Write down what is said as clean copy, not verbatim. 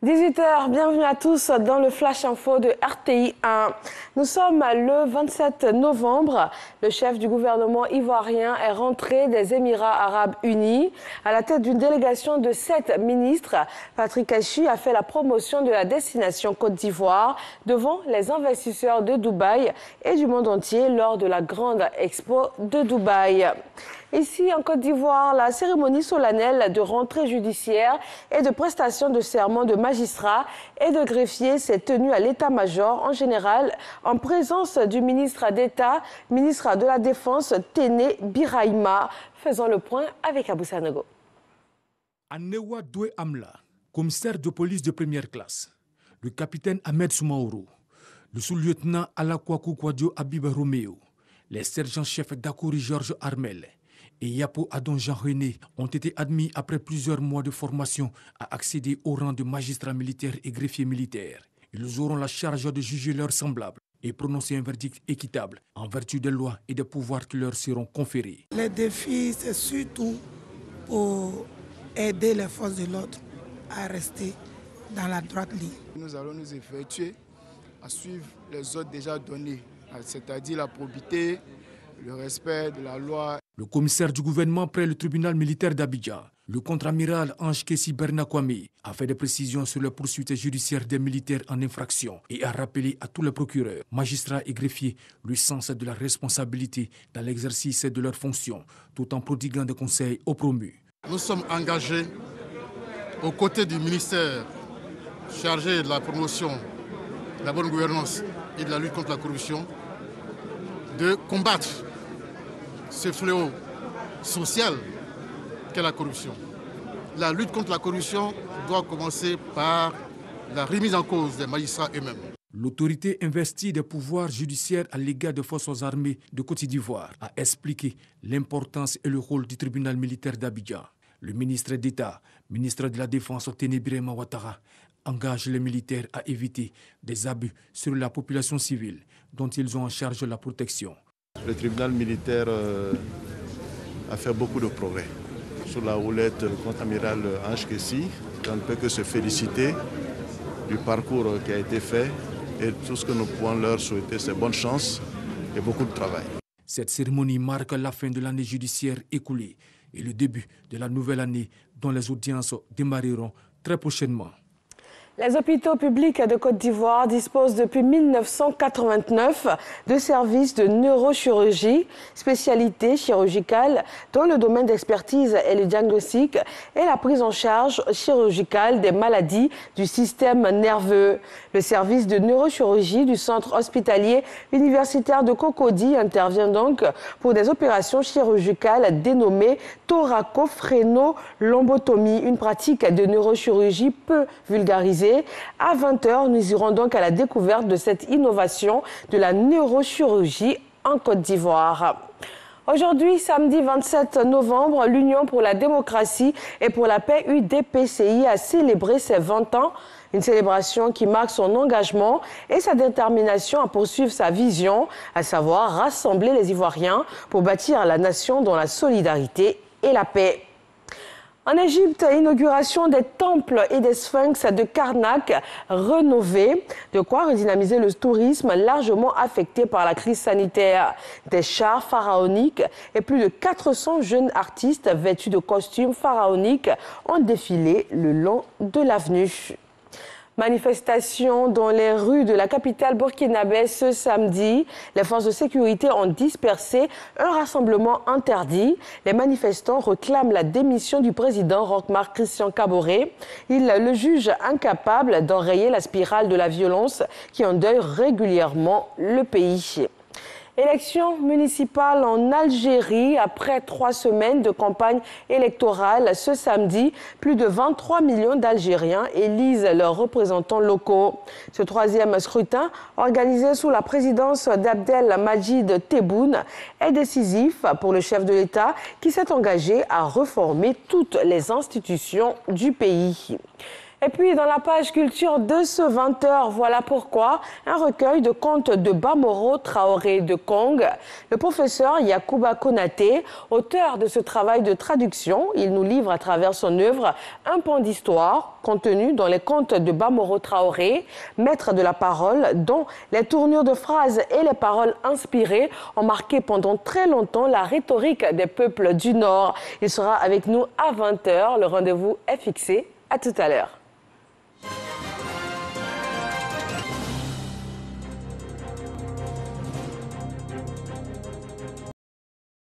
18h, bienvenue à tous dans le Flash Info de RTI 1. Nous sommes le 27 novembre. Le chef du gouvernement ivoirien est rentré des Émirats Arabes Unis. À la tête d'une délégation de 7 ministres, Patrick Achi a fait la promotion de la destination Côte d'Ivoire devant les investisseurs de Dubaï et du monde entier lors de la grande expo de Dubaï. Ici, en Côte d'Ivoire, la cérémonie solennelle de rentrée judiciaire et de prestation de serment de magistrats et de greffiers s'est tenue à l'état-major en général en présence du ministre d'État, ministre de la Défense, Téné Birahima. Faisons le point avec Abou Sanogo. Anewa Doué Amla, commissaire de police de première classe, le capitaine Ahmed Soumaoro, le sous-lieutenant Alakwaku Kwadio Abib Romeo, les sergents-chefs Dakouri Georges Armel et Yapo Adon Jean-René ont été admis après plusieurs mois de formation à accéder au rang de magistrats militaires et greffiers militaires. Ils auront la charge de juger leurs semblables et prononcer un verdict équitable en vertu des lois et des pouvoirs qui leur seront conférés. Les défis, c'est surtout pour aider les forces de l'ordre à rester dans la droite ligne. Nous allons nous effectuer à suivre les ordres déjà donnés, c'est-à-dire la probité, le respect de la loi. Le commissaire du gouvernement près le tribunal militaire d'Abidjan, le contre-amiral Ange Kessi Bernakwame, a fait des précisions sur la poursuite judiciaire des militaires en infraction et a rappelé à tous les procureurs, magistrats et greffiers le sens de la responsabilité dans l'exercice de leurs fonctions, tout en prodiguant des conseils aux promus. Nous sommes engagés aux côtés du ministère chargé de la promotion de la bonne gouvernance et de la lutte contre la corruption de combattre ce fléau social qu'est la corruption. La lutte contre la corruption doit commencer par la remise en cause des magistrats eux-mêmes. L'autorité investie des pouvoirs judiciaires à l'égard des forces armées de Côte d'Ivoire a expliqué l'importance et le rôle du tribunal militaire d'Abidjan. Le ministre d'État, ministre de la Défense, Téné Birahima Ouattara, engage les militaires à éviter des abus sur la population civile dont ils ont en charge la protection. Le tribunal militaire a fait beaucoup de progrès. Sous la houlette du contre-amiral Ange Kessi, on ne peut que se féliciter du parcours qui a été fait et tout ce que nous pouvons leur souhaiter, c'est bonne chance et beaucoup de travail. Cette cérémonie marque la fin de l'année judiciaire écoulée et le début de la nouvelle année dont les audiences démarreront très prochainement. Les hôpitaux publics de Côte d'Ivoire disposent depuis 1989 de services de neurochirurgie, spécialité chirurgicale dont le domaine d'expertise est le diagnostic et la prise en charge chirurgicale des maladies du système nerveux. Le service de neurochirurgie du centre hospitalier universitaire de Cocody intervient donc pour des opérations chirurgicales dénommées thoraco-phréno-lombotomie, une pratique de neurochirurgie peu vulgarisée. À 20h, nous irons donc à la découverte de cette innovation de la neurochirurgie en Côte d'Ivoire. Aujourd'hui, samedi 27 novembre, l'Union pour la démocratie et pour la paix UDPCI a célébré ses 20 ans. Une célébration qui marque son engagement et sa détermination à poursuivre sa vision, à savoir rassembler les Ivoiriens pour bâtir la nation dans la solidarité et la paix. En Égypte, inauguration des temples et des sphinx de Karnak rénovés, de quoi redynamiser le tourisme largement affecté par la crise sanitaire. Des chars pharaoniques et plus de 400 jeunes artistes vêtus de costumes pharaoniques ont défilé le long de l'avenue. Manifestation dans les rues de la capitale burkinabé ce samedi. Les forces de sécurité ont dispersé un rassemblement interdit. Les manifestants réclament la démission du président Roch-Marc Christian Kaboré. Ils le jugent incapable d'enrayer la spirale de la violence qui endeuille régulièrement le pays. Élection municipale en Algérie. Après 3 semaines de campagne électorale, ce samedi, plus de 23 millions d'Algériens élisent leurs représentants locaux. Ce 3e scrutin, organisé sous la présidence d'Abdelmajid Tebboune, est décisif pour le chef de l'État qui s'est engagé à reformer toutes les institutions du pays. Et puis, dans la page culture de ce 20h, voilà pourquoi un recueil de contes de Bamoro Traoré de Kong. Le professeur Yacouba Konaté, auteur de ce travail de traduction, il nous livre à travers son œuvre un pan d'histoire contenu dans les contes de Bamoro Traoré, maître de la parole, dont les tournures de phrases et les paroles inspirées ont marqué pendant très longtemps la rhétorique des peuples du Nord. Il sera avec nous à 20h. Le rendez-vous est fixé. À tout à l'heure.